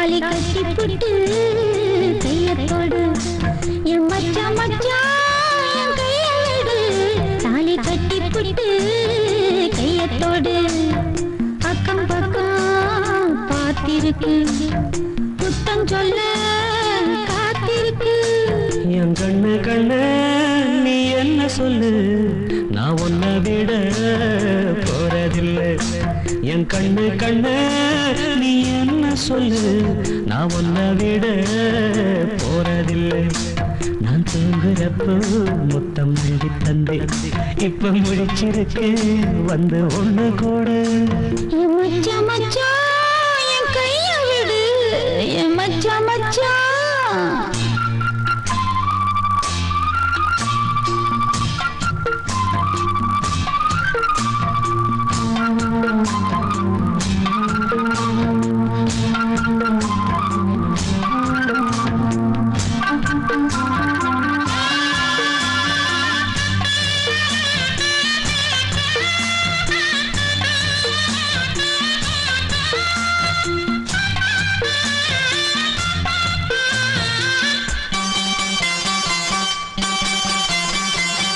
தாலி கட்டி புட்டு கையத்தோடு என் மச்சான் மச்சான் என் கைய விடு தாலி கட்டி புட்டு கையத்தோடு அக்கம் பக்கம் பார்த்திருக்கு குத்தம் சொல்ல காத்திருக்கு என் கண்ணு கண்ணு நீ என்ன சொல்லு நான் உன்னை விட போறதில்லை என் கண்ணு கண்ணு நீ என்ன சொல்லு நான் உன்னை விட போறதில்லை நான் தூங்குறப்போ முத்தம் எழுதி தந்தை இப்ப முடிச்சிருக்கு வந்து ஒண்ணு கூட என் மச்சான் மச்சான் என் கைய விடு என் மச்சான் மச்சான்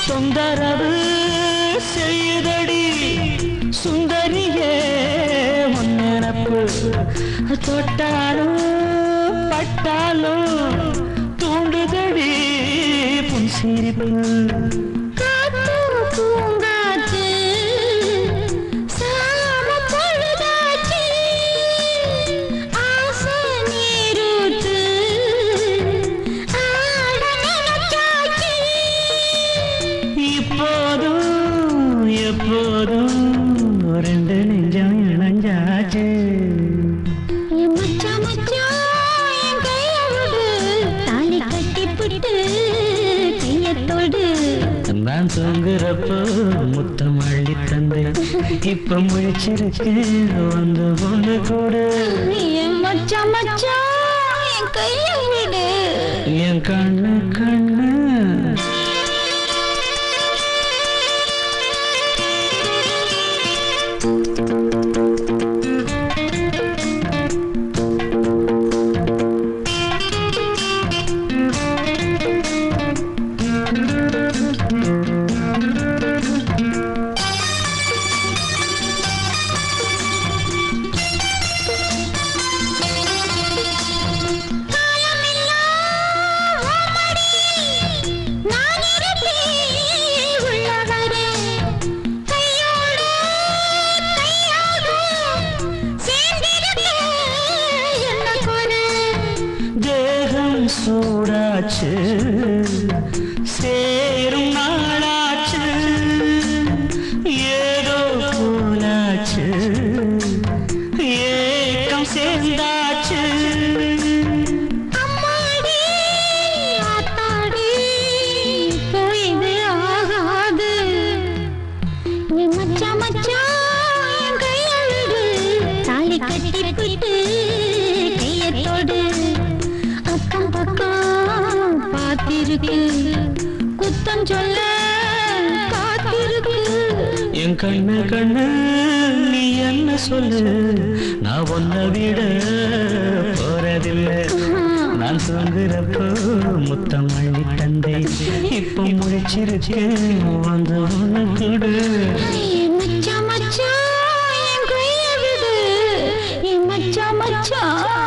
தொந்தரவு செய்தடி சுந்தரியே முன்னப்பு தொட்டாலும் பட்டாலும் தூண்டுதடி புன் சிரிப்பு எப்போதும் ரெண்டு நெஞ்சம் இணைஞ்சாச்சு என் மச்சான் மச்சான் என் கைய விடு தாலி கட்டி புட்டு கையத்தோடு நான் தூங்குறப்போ முத்தம் அள்ளி தந்தேன் இப்ப முழிச்சிருக்கு வந்து ஒண்ணு கூட என் மச்சான் மச்சான் என் கைய விடு என் கண்ணு கண்ணு சூடாச்சு சேரும் நாளாச்சு ஏதோ போலாச்சு ஏக்கம் சேர்ந்தாச்சு அம்மாடி ஆத்தாடி போயிது ஆகாது என் மச்சான் மச்சான் என் கைய விடு தாலி கட்டி புட்டு கையத்தோடு அக்கம் பக்கம் பார்த்திருக்கு குத்தம் சொல்ல காத்திருக்கு என் கண்ணு கண்ணு நீ என்ன சொல்லு நான் உன்னை விட போறதில்லை நான் தூங்குறப்போ முத்தம் அள்ளி தந்தை இப்ப முடிச்சிருக்கு வந்து ஒண்ணு கூட என் மச்சான் மச்சான் என் கைய விடு என் மச்சான் மச்சான்